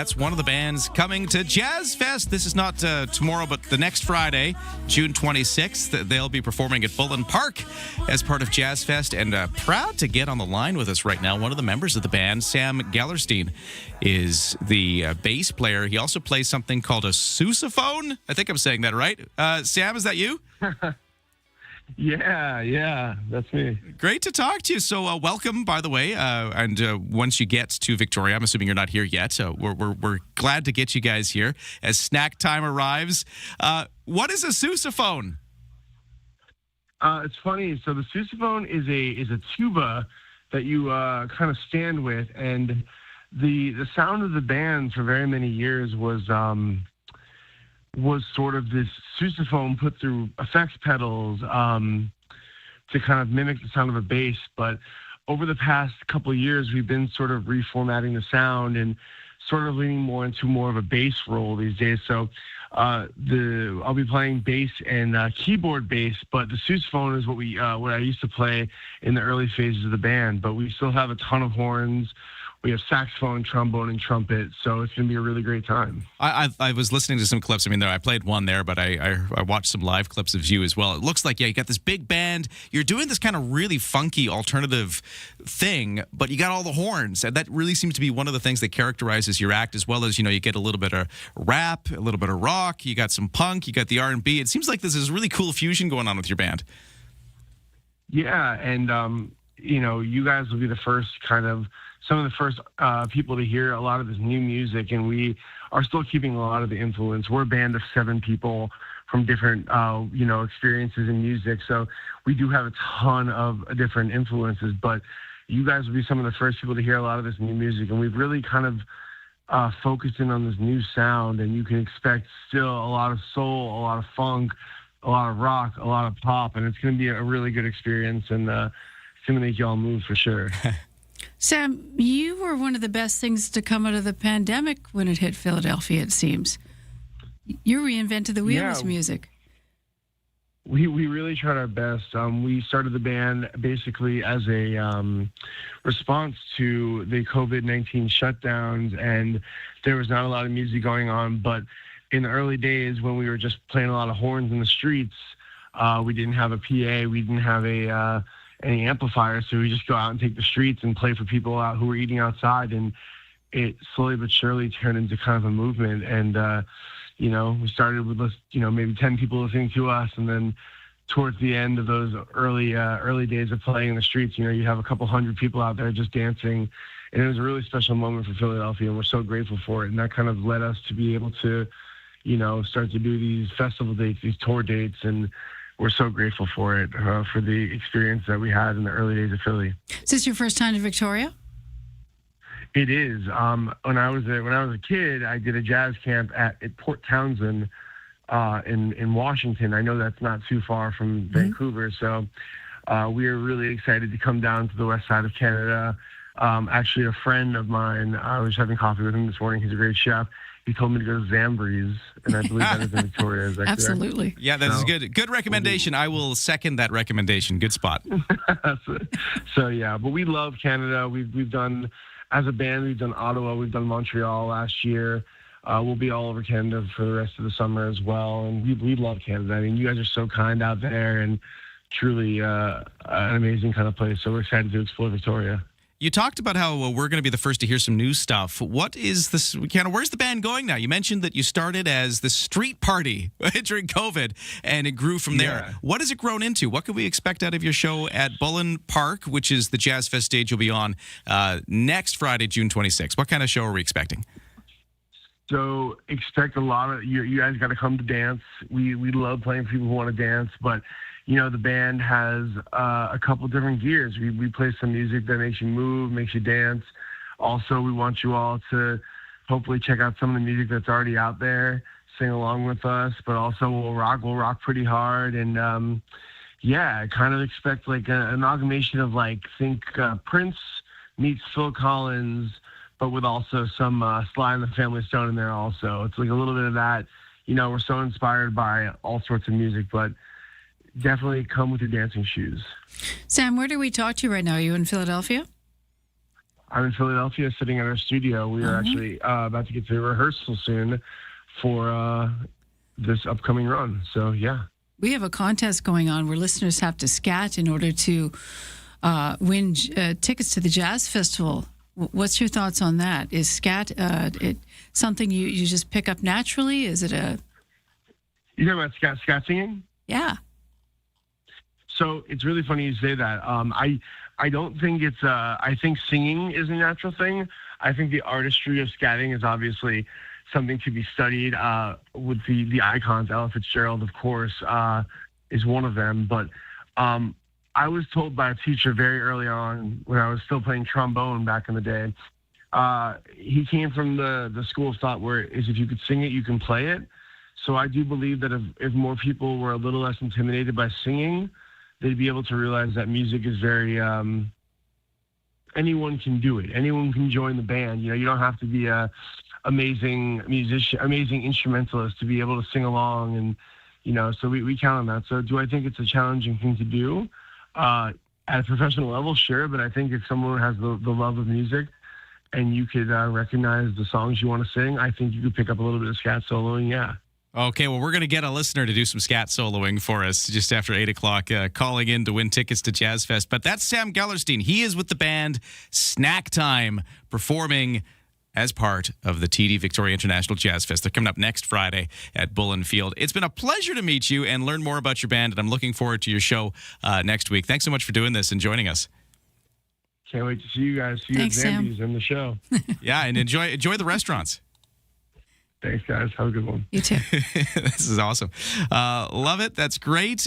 That's one of the bands coming to Jazz Fest. This is not tomorrow, but the next Friday, June 26th. They'll be performing at Bullen Park as part of Jazz Fest. And proud to get on the line with us right now, one of the members of the band, Sam Gellerstein, is the bass player. He also plays something called a sousaphone. I think I'm saying that right. Sam, is that you? Yeah, that's me. Great to talk to you. So welcome, by the way. And once you get to Victoria, I'm assuming you're not here yet. So we're glad to get you guys here as snack time arrives. What is a sousaphone? It's funny. So the sousaphone is a tuba that you kind of stand with, and the sound of the band for very many years was sort of this sousaphone put through effects pedals to kind of mimic the sound of a bass. But over the past couple of years, we've been sort of reformatting the sound and sort of leaning into more of a bass role these days. So I'll be playing bass and keyboard bass, but the sousaphone is what I used to play in the early phases of the band. But we still have a ton of horns. We have saxophone, trombone, and trumpet, so it's going to be a really great time. I was listening to some clips. I mean, I played one there, but I watched some live clips of you as well. It looks like, you got this big band. You're doing this kind of really funky alternative thing, but you got all the horns. And that really seems to be one of the things that characterizes your act, as well as, you get a little bit of rap, a little bit of rock, you got some punk, you got the R&B. It seems like there's this really cool fusion going on with your band. Yeah, and, you guys will be the first some of the first people to hear a lot of this new music, and we are still keeping a lot of the influence. We're a band of 7 people from different, experiences in music, so we do have a ton of different influences, but you guys will be some of the first people to hear a lot of this new music, and we've really kind of focused in on this new sound, and you can expect still a lot of soul, a lot of funk, a lot of rock, a lot of pop, and it's going to be a really good experience, and it's going to make you all move for sure. Sam, you were one of the best things to come out of the pandemic when it hit Philadelphia, it seems. You reinvented the wheel with music. We really tried our best. We started the band basically as a response to the COVID-19 shutdowns, and there was not a lot of music going on. But in the early days, when we were just playing a lot of horns in the streets, we didn't have a PA, we didn't have any amplifiers, so we just go out and take the streets and play for people out who were eating outside, and it slowly but surely turned into kind of a movement. And we started with maybe 10 people listening to us, and then towards the end of those early days of playing in the streets, you have a couple hundred people out there just dancing, and it was a really special moment for Philadelphia, and we're so grateful for it. And that kind of led us to be able to start to do these festival dates, these tour dates, and we're so grateful for it, for the experience that we had in the early days of Philly. Is this your first time to Victoria? It is. When I was a kid, I did a jazz camp at Port Townsend in Washington. I know that's not too far from Vancouver, so we are really excited to come down to the west side of Canada. Actually, a friend of mine, I was having coffee with him this morning. He's a great chef. He told me to go to Zambres, and I believe that is in Victoria. Is that Absolutely. Correct? Yeah, that is good. Good recommendation. I will second that recommendation. Good spot. So yeah, but we love Canada. We've done, as a band, we've done Ottawa, we've done Montreal last year. We'll be all over Canada for the rest of the summer as well, and we love Canada. I mean, you guys are so kind out there, and truly an amazing kind of place. So we're excited to explore Victoria. You talked about how we're going to be the first to hear some new stuff. What is this? Where's the band going now? You mentioned that you started as the street party during COVID, and it grew from there. Yeah. What has it grown into? What can we expect out of your show at Bullen Park, which is the Jazz Fest stage you'll be on next Friday, June 26th? What kind of show are we expecting? So expect a lot of you guys got to come to dance. We love playing for people who want to dance, but the band has a couple different gears. We play some music that makes you move, makes you dance. Also, we want you all to hopefully check out some of the music that's already out there, sing along with us, but also we'll rock pretty hard. And kind of expect like an amalgamation of think Prince meets Phil Collins, but with also some Sly and the Family Stone in there also. It's like a little bit of that. We're so inspired by all sorts of music, but definitely come with your dancing shoes. Sam, where do we talk to you right now? Are you in Philadelphia? I'm in Philadelphia sitting in our studio. We are actually about to get to rehearsal soon for this upcoming run. So, yeah. We have a contest going on where listeners have to scat in order to win tickets to the Jazz Festival. What's your thoughts on that? Is scat something you just pick up naturally? Is it a... You're talking about scat singing? Yeah. So it's really funny you say that. I don't think it's I think singing is a natural thing. I think the artistry of scatting is obviously something to be studied with the icons. Ella Fitzgerald, of course, is one of them. But I was told by a teacher very early on when I was still playing trombone back in the day. He came from the school of thought where is if you could sing it, you can play it. So I do believe that if more people were a little less intimidated by singing, they'd be able to realize that music is very, anyone can do it. Anyone can join the band. You don't have to be a amazing musician, amazing instrumentalist to be able to sing along. And, so we count on that. So do I think it's a challenging thing to do? At a professional level, sure. But I think if someone has the love of music and you could recognize the songs you want to sing, I think you could pick up a little bit of scat soloing, yeah. Okay, well, we're going to get a listener to do some scat soloing for us just after 8 o'clock, calling in to win tickets to Jazz Fest. But that's Sam Gellerstein. He is with the band SNACKTIME, performing as part of the TD Victoria International Jazz Fest. They're coming up next Friday at Bullen Field. It's been a pleasure to meet you and learn more about your band, and I'm looking forward to your show next week. Thanks so much for doing this and joining us. Can't wait to see you guys. See you at Zambies in the show. Yeah, and enjoy the restaurants. Thanks, guys. Have a good one. You too. This is awesome. Love it. That's great.